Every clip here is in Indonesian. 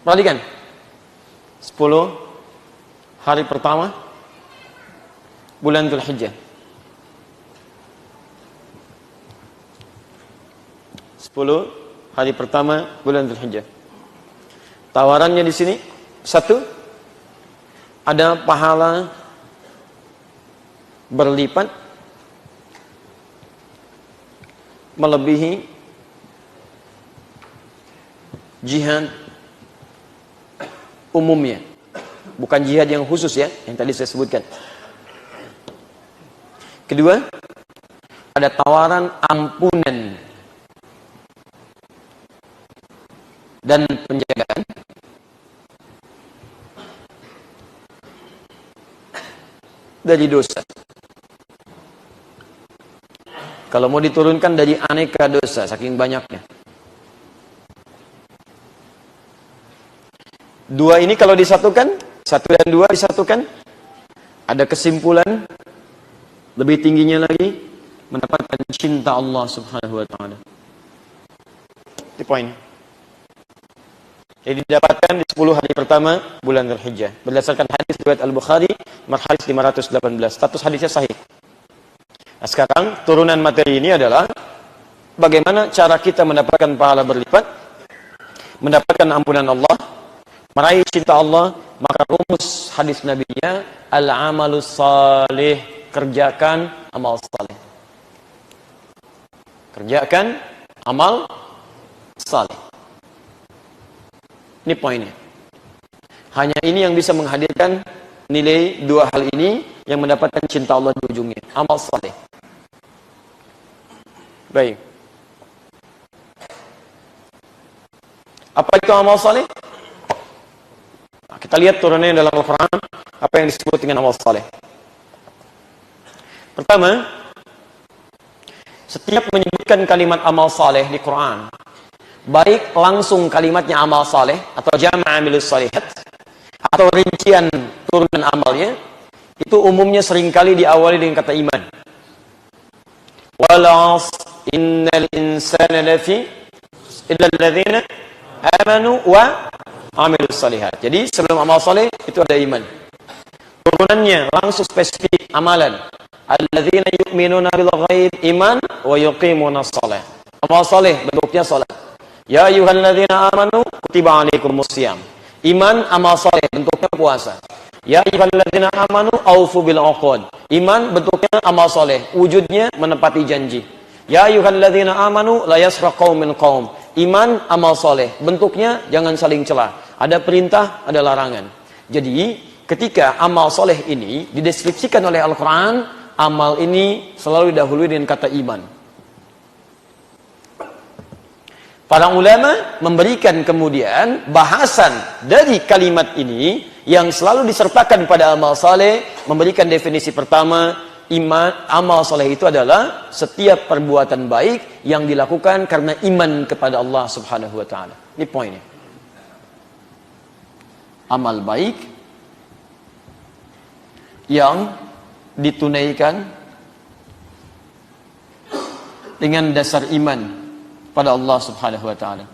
Perhatikan. 10 hari pertama bulan Dzulhijjah. 10 hari pertama bulan Dzulhijjah. Tawarannya di sini, satu, ada pahala berlipat melebihi jihad umumnya. Bukan jihad yang khusus ya, yang tadi saya sebutkan. Kedua, ada tawaran ampunan dan penjagaan dari dosa. Kalau mau diturunkan dari aneka dosa, saking banyaknya. Dua ini kalau disatukan, satu dan dua disatukan, ada kesimpulan lebih tingginya lagi, mendapatkan cinta Allah Subhanahu wa Ta'ala. Ini poin. Jadi didapatkan di 10 hari pertama bulan Dzulhijjah. Berdasarkan hadis riwayat Al-Bukhari, nomor hadis 518. Status hadisnya sahih. Nah, sekarang turunan materi ini adalah bagaimana cara kita mendapatkan pahala berlipat, mendapatkan ampunan Allah, meraih cinta Allah. Maka rumus hadis Nabi-Nya, al-amalus salih, kerjakan amal saleh. Kerjakan amal saleh. Ini poinnya. Hanya ini yang bisa menghadirkan nilai dua hal ini yang mendapatkan cinta Allah di ujungnya. Amal saleh. Baik. Apa itu amal saleh? Nah, kita lihat turunannya dalam Al-Quran apa yang disebut dengan amal saleh. Pertama, setiap menyebutkan kalimat amal saleh di Quran, baik langsung kalimatnya amal saleh atau jama' amilus salihat atau rincian turunan amalnya, itu umumnya seringkali diawali dengan kata iman. Walas innal insana lafi illa alladzina amanu wa amilus salihat. Jadi sebelum amal saleh itu ada iman. Turunannya langsung spesifik amalan. Alladzina yu'minuna bil ghaib, iman, wa yuqimunas shalah. Amal saleh bentuknya salat. Ya ayyuhalladzina amanu kutiba alaikumus shiyam. Iman amal saleh bentuknya puasa. Ya ayyuhalladzina amanu aufu bil uqud. Iman bentuknya amal saleh, wujudnya menepati janji. Ya ayyuhalladzina amanu la yasra qaumin qaum. Iman amal saleh, bentuknya jangan saling celah. Ada perintah, ada larangan. Jadi, ketika amal saleh ini dideskripsikan oleh Al-Qur'an, amal ini selalu didahului dengan kata iman. Para ulama memberikan kemudian bahasan dari kalimat ini yang selalu disertakan pada amal saleh, memberikan definisi pertama, iman, amal saleh itu adalah setiap perbuatan baik yang dilakukan karena iman kepada Allah Subhanahu wa Ta'ala. Ini poinnya. Amal baik yang ditunaikan dengan dasar iman pada Allah Subhanahu wa Ta'ala.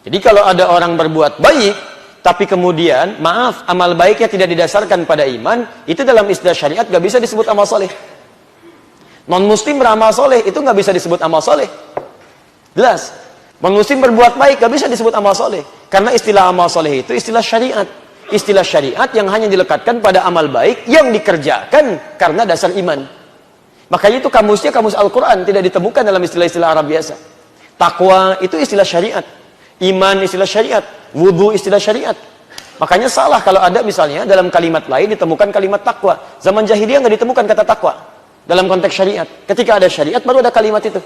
Jadi kalau ada orang berbuat baik tapi kemudian maaf, amal baiknya tidak didasarkan pada iman, itu dalam istilah syariat gak bisa disebut amal soleh. Non muslim beramal soleh itu gak bisa disebut amal soleh. Jelas. Non muslim berbuat baik gak bisa disebut amal soleh, karena istilah amal soleh itu istilah syariat. Istilah syariat yang hanya dilekatkan pada amal baik yang dikerjakan karena dasar iman. Makanya itu kamusnya kamus Al-Quran, tidak ditemukan dalam istilah-istilah Arab biasa. Takwa itu istilah syariat, iman istilah syariat, wudu istilah syariat. Makanya salah kalau ada misalnya dalam kalimat lain ditemukan kalimat takwa. Zaman jahiliyah nggak ditemukan kata takwa dalam konteks syariat. Ketika ada syariat baru ada kalimat itu.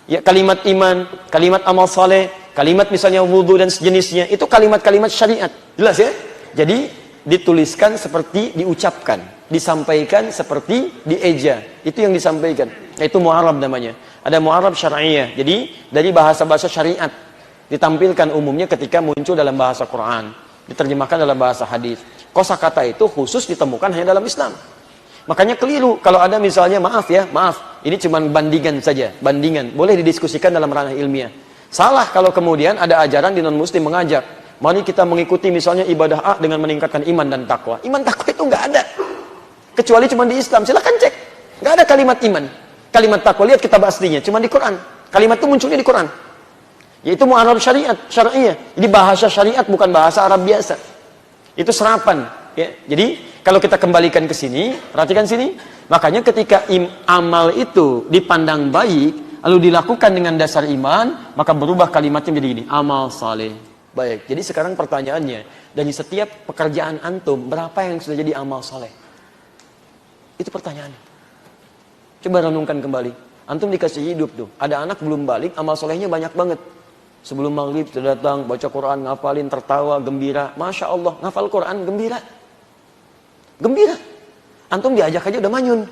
Ya, kalimat iman, kalimat amal saleh, kalimat misalnya wudu dan sejenisnya, itu kalimat-kalimat syariat. Jelas ya? Jadi dituliskan seperti diucapkan, disampaikan seperti dieja. Itu yang disampaikan. Itu mu'arab namanya. Ada mu'arab syar'iyah. Jadi dari bahasa-bahasa syariat ditampilkan umumnya ketika muncul dalam bahasa Quran, diterjemahkan dalam bahasa hadis. Kosakata itu khusus ditemukan hanya dalam Islam. Makanya keliru kalau ada misalnya maaf ini cuma bandingan saja, bandingan. Boleh didiskusikan dalam ranah ilmiah. Salah kalau kemudian ada ajaran di non-muslim mengajak, mari kita mengikuti misalnya ibadah A dengan meningkatkan iman dan takwa. Iman takwa itu nggak ada. Kecuali cuma di Islam. Silahkan cek. Nggak ada kalimat iman. Kalimat takwa, lihat kitab aslinya. Cuma di Quran. Kalimat itu munculnya di Quran. Yaitu mu'arab syariat, syar'iyah. Jadi bahasa syariat bukan bahasa Arab biasa. Itu serapan. Ya. Jadi kalau kita kembalikan ke sini, perhatikan sini. Makanya ketika amal itu dipandang baik, lalu dilakukan dengan dasar iman, maka berubah kalimatnya menjadi gini, amal saleh. Baik, jadi sekarang pertanyaannya, dari setiap pekerjaan antum, berapa yang sudah jadi amal saleh? Itu pertanyaannya. Coba renungkan kembali. Antum dikasih hidup tuh, ada anak belum balik, amal solehnya banyak banget. Sebelum maghrib sudah datang, baca Quran, ngafalin, tertawa, gembira. Masya Allah, ngafal Quran, gembira. Gembira. Antum diajak aja udah manyun.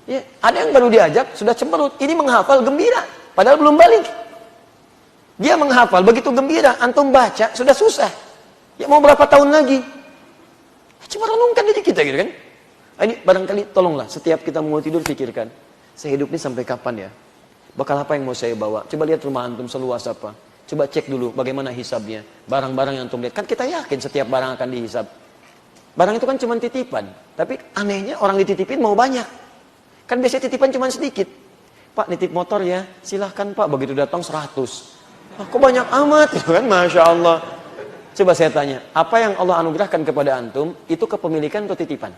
Ya, ada yang baru diajak, sudah cemberut. Ini menghafal gembira, padahal belum balik. Dia menghafal, begitu gembira. Antum baca, sudah susah. Ya mau berapa tahun lagi? Cuma renungkan aja kita gitu kan. Ini barangkali tolonglah, setiap kita mau tidur pikirkan. Saya hidup ini sampai kapan ya? Bakal apa yang mau saya bawa? Coba lihat rumah antum seluas apa. Coba cek dulu bagaimana hisabnya. Barang-barang yang antum lihat. Kan kita yakin setiap barang akan dihisab. Barang itu kan cuma titipan. Tapi anehnya orang dititipin mau banyak. Kan biasanya titipan cuma sedikit. Pak nitip motor ya, silahkan Pak. Begitu datang 100. Kok banyak amat? Kan Masya Allah. Coba saya tanya, apa yang Allah anugerahkan kepada antum, itu kepemilikan atau titipan?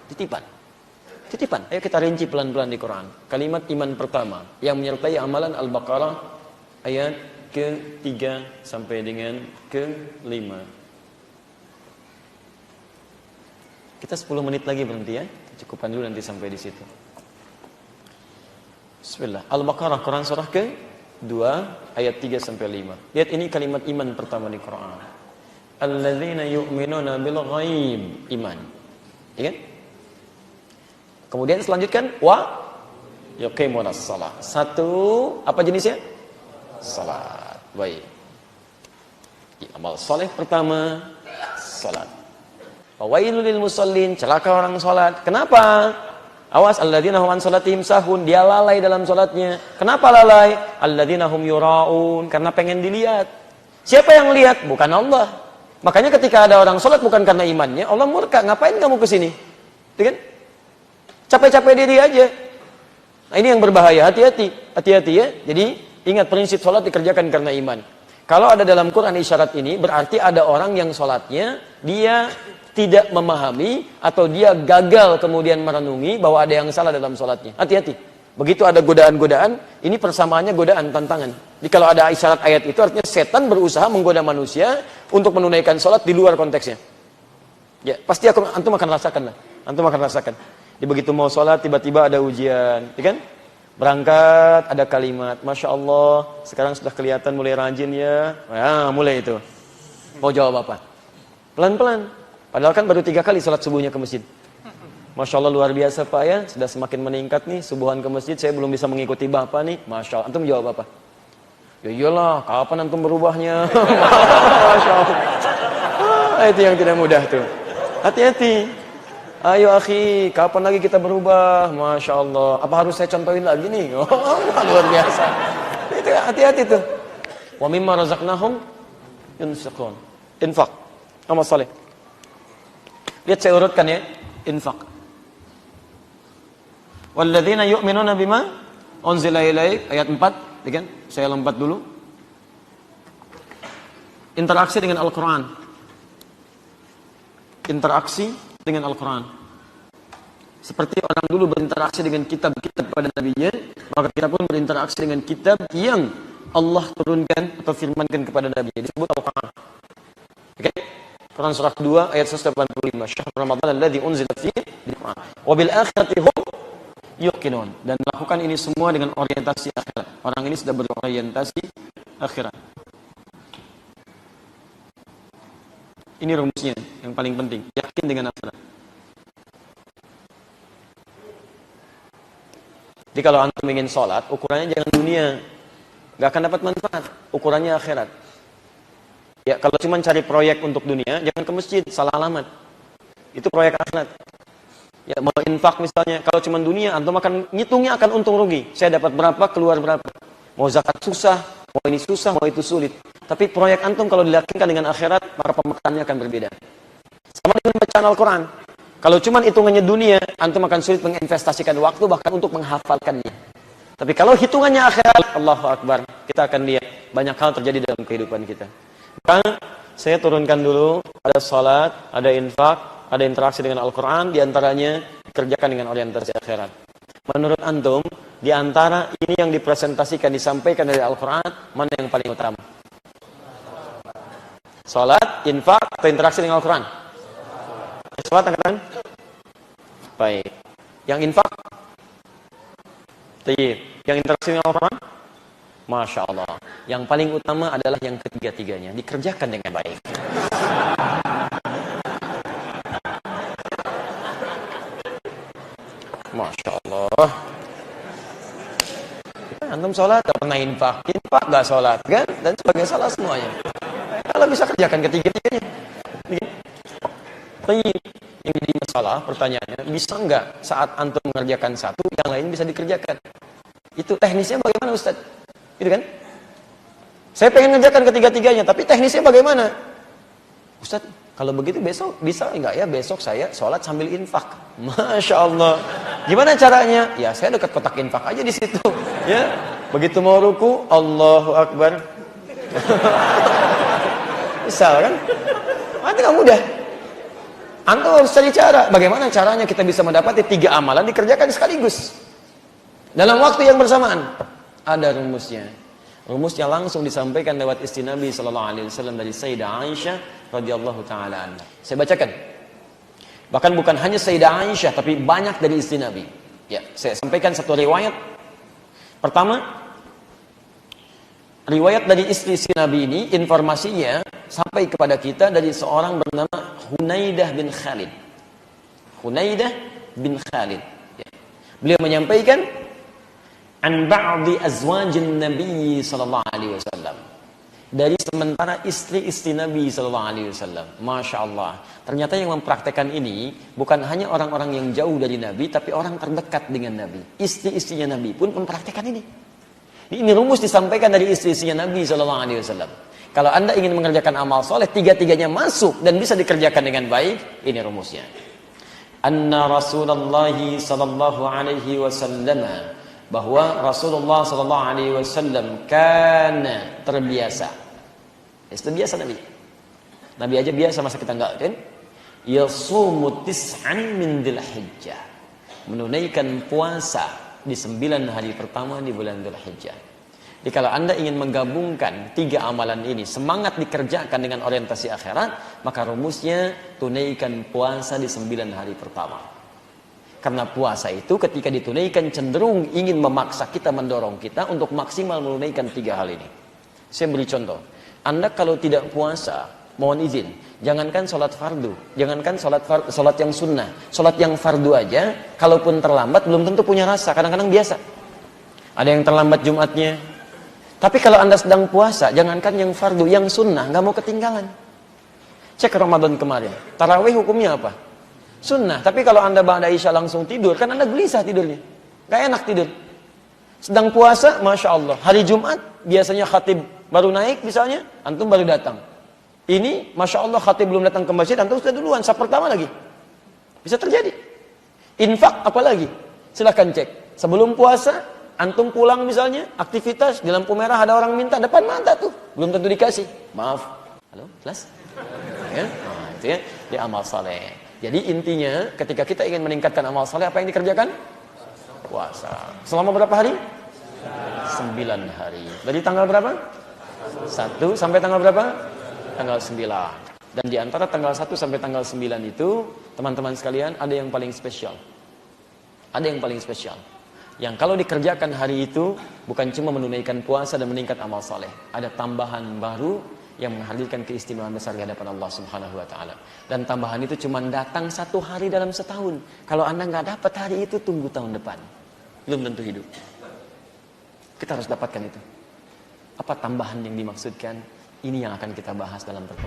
Titipan. Titipan. Ayo kita rinci pelan-pelan di Quran. Kalimat iman pertama, yang menyertai amalan Al-Baqarah, ayat ke-3 sampai dengan ke-5. Kita 10 menit lagi berhenti ya. Cukupan dulu nanti sampai di situ. Bismillah. Al-Baqarah Quran surah ke-2 ayat 3 sampai 5. Lihat ini kalimat iman pertama di Quran. Alladzina yu'minuna bil ghaib, iman. Ya kan? Kemudian selanjutkan wa yuqimunas shalah. Satu, apa jenisnya? Salat. Baik. Amal saleh pertama, salat. Fawailul lil musallin, celaka orang salat. Kenapa? Awas, alladzina hum an salatihim sahun, dia lalai dalam salatnya. Kenapa lalai? Alladzina hum yuraun, karena pengen dilihat. Siapa yang lihat? Bukan Allah. Makanya ketika ada orang salat bukan karena imannya, Allah murka. Ngapain kamu kesini? Gitu kan? Capek-capek diri aja. Nah, ini yang berbahaya. Hati-hati, hati-hati ya. Jadi ingat, prinsip salat dikerjakan karena iman. Kalau ada dalam Quran isyarat ini, berarti ada orang yang salatnya dia tidak memahami atau dia gagal kemudian merenungi bahwa ada yang salah dalam sholatnya. Hati-hati. Begitu ada godaan-godaan, ini persamaannya godaan, tantangan. Jadi kalau ada isyarat ayat itu artinya setan berusaha menggoda manusia untuk menunaikan sholat di luar konteksnya. Ya, pasti antum akan rasakan lah. Antum akan rasakan. Jadi begitu mau sholat tiba-tiba ada ujian, ya kan? Berangkat ada kalimat, Masya Allah, sekarang sudah kelihatan mulai rajin ya. Nah, mulai itu. Mau jawab apa? Pelan-pelan. Padahal kan baru 3 kali sholat subuhnya ke masjid. Masya Allah luar biasa Pak ya. Sudah semakin meningkat nih. Subuhan ke masjid saya belum bisa mengikuti Bapak nih. Masya Allah. Antum jawab apa? Ya iyalah. Kapan antum berubahnya? Masya Allah. Itu yang tidak mudah tuh. Hati-hati. Ayo akhi. Kapan lagi kita berubah? Masya Allah. Apa harus saya contohin lagi nih? Oh, luar biasa. Itu hati-hati tuh. Wa mimma razaqnahum yunfiqun. Infak. Amal saleh. Lihat saya urutkan ya, infak. Walladzina yu'minuna bima unzila ilaik, ayat 4, ya kan? Saya lompat dulu. Interaksi dengan Al-Qur'an. Interaksi dengan Al-Qur'an. Seperti orang dulu berinteraksi dengan kitab-kitab pada nabinya, maka kita pun berinteraksi dengan kitab yang Allah turunkan atau firmankan kepada nabinya. Disebut Al-Qur'an. Oke? Quran surah 2 ayat 185. Syahr Ramadan alladzi unzila fihi al-Qur'an. Wa bil akhirati hum yuqinun. Dan lakukan ini semua dengan orientasi akhirat. Orang ini sudah berorientasi akhirat. Ini rumusnya yang paling penting. Yakin dengan akhirat. Jadi kalau antum ingin sholat, ukurannya jangan dunia. Gak akan dapat manfaat. Ukurannya akhirat. Ya, kalau cuma cari proyek untuk dunia, jangan ke masjid, salah alamat. Itu proyek akhirat. Ya, mau infak misalnya, kalau cuma dunia, antum akan ngitungnya akan untung rugi. Saya dapat berapa, keluar berapa. Mau zakat susah, mau ini susah, mau itu sulit. Tapi proyek antum kalau dilakukan dengan akhirat, maka pemekarannya akan berbeda. Sama dengan bacaan Al-Quran. Kalau cuma hitungannya dunia, antum akan sulit menginvestasikan waktu, bahkan untuk menghafalkannya. Tapi kalau hitungannya akhirat, Allahu Akbar, kita akan lihat banyak hal terjadi dalam kehidupan kita. Maka saya turunkan dulu, ada salat, ada infak, ada interaksi dengan Al-Quran, diantaranya dikerjakan dengan orientasi akhirat. Menurut antum, diantara ini yang dipresentasikan, disampaikan dari Al-Quran, mana yang paling utama? Salat, infak, atau interaksi dengan Al-Quran? Salat, angkatan? Baik. Yang infak? Tayyib. Yang interaksi dengan Al-Quran? Masya Allah. Yang paling utama adalah yang ketiga-tiganya. Dikerjakan dengan baik. Masya Allah. Antum sholat, gak pernah infak gak sholat, kan? Dan sebagai salah semuanya. Kalau bisa kerjakan ketiga-tiganya. Tapi yang jadi masalah, pertanyaannya, bisa nggak saat antum mengerjakan satu, yang lain bisa dikerjakan? Itu teknisnya bagaimana, Ustaz? Gitu kan? Saya pengen ngerjakan ketiga-tiganya, tapi teknisnya bagaimana? Ustaz, kalau begitu besok bisa nggak ya besok saya sholat sambil infak? Masya Allah. Gimana caranya? Ya saya dekat kotak infak aja di situ. Ya, begitu mau ruku, Allahu Akbar. Misal kan? Nanti nggak mudah. Antum harus cari cara. Bagaimana caranya kita bisa mendapati 3 amalan dikerjakan sekaligus dalam waktu yang bersamaan? Ada rumusnya. Rumusnya langsung disampaikan lewat istri Nabi sallallahu alaihi wasallam dari Sayyidah Aisyah radhiyallahu taala anha. Saya bacakan. Bahkan bukan hanya Sayyidah Aisyah, tapi banyak dari istri Nabi. Ya, saya sampaikan satu riwayat. Pertama, riwayat dari istri Nabi ini informasinya sampai kepada kita dari seorang bernama Hunaidah bin Khalid. Hunaidah bin Khalid. Ya. Beliau menyampaikan an ba'di azwajin Nabi sallallahu alaihi wasallam, dari sementara istri-istri Nabi sallallahu alaihi wasallam. Masya Allah. Ternyata yang mempraktekkan ini bukan hanya orang-orang yang jauh dari Nabi, tapi orang terdekat dengan Nabi. Istri-istrinya Nabi pun mempraktekkan ini. Ini rumus disampaikan dari istri-istrinya Nabi sallallahu alaihi wasallam. Kalau Anda ingin mengerjakan amal soleh, tiga-tiganya masuk dan bisa dikerjakan dengan baik, ini rumusnya. Anna Rasulullah sallallahu alaihi wasallam, bahwa Rasulullah sallallahu alaihi wasallam kana terbiasa. Itu biasa Nabi. Nabi aja biasa, masa kita enggak kan? Yasumu tis'an min Dzulhijjah. Menunaikan puasa di 9 hari pertama di bulan Dzulhijjah. Jadi kalau Anda ingin menggabungkan 3 amalan ini, semangat dikerjakan dengan orientasi akhirat, maka rumusnya tunaikan puasa di 9 hari pertama. Karena puasa itu ketika ditunaikan cenderung ingin memaksa kita, mendorong kita untuk maksimal menunaikan 3 hal ini. Saya beri contoh. Anda kalau tidak puasa, mohon izin, jangankan sholat fardu, jangankan sholat yang sunnah, sholat yang fardu aja, kalaupun terlambat belum tentu punya rasa, kadang-kadang biasa. Ada yang terlambat Jumatnya. Tapi kalau Anda sedang puasa, jangankan yang fardu, yang sunnah, nggak mau ketinggalan. Cek Ramadan kemarin, tarawih hukumnya apa? Sunnah. Tapi kalau Anda ba'da Isya langsung tidur, kan Anda gelisah tidurnya, nggak enak tidur. Sedang puasa, Masya Allah, hari Jumat biasanya khatib baru naik misalnya, antum baru datang. Ini Masya Allah khatib belum datang ke masjid, antum sudah duluan, saf pertama lagi. Bisa terjadi. Infak apalagi, silahkan cek. Sebelum puasa, antum pulang misalnya, aktivitas di lampu merah ada orang minta, depan mata tuh, belum tentu dikasih. Maaf. Halo, kelas? Ya? Nah, itu ya, di amal saleh. Jadi intinya ketika kita ingin meningkatkan amal saleh, apa yang dikerjakan? Puasa. Selama berapa hari? 9 hari. Dari tanggal berapa? 1 sampai tanggal berapa? Tanggal 9. Dan di antara tanggal 1 sampai tanggal 9 itu, teman-teman sekalian, ada yang paling spesial. Ada yang paling spesial. Yang kalau dikerjakan hari itu, bukan cuma menunaikan puasa dan meningkat amal saleh. Ada tambahan baru yang menghadirkan keistimewaan besar di hadapan Allah Subhanahu wa taala. Dan tambahan itu cuma datang 1 hari dalam setahun. Kalau Anda nggak dapat hari itu, tunggu tahun depan. Belum tentu hidup. Kita harus dapatkan itu. Apa tambahan yang dimaksudkan? Ini yang akan kita bahas dalam pertemuan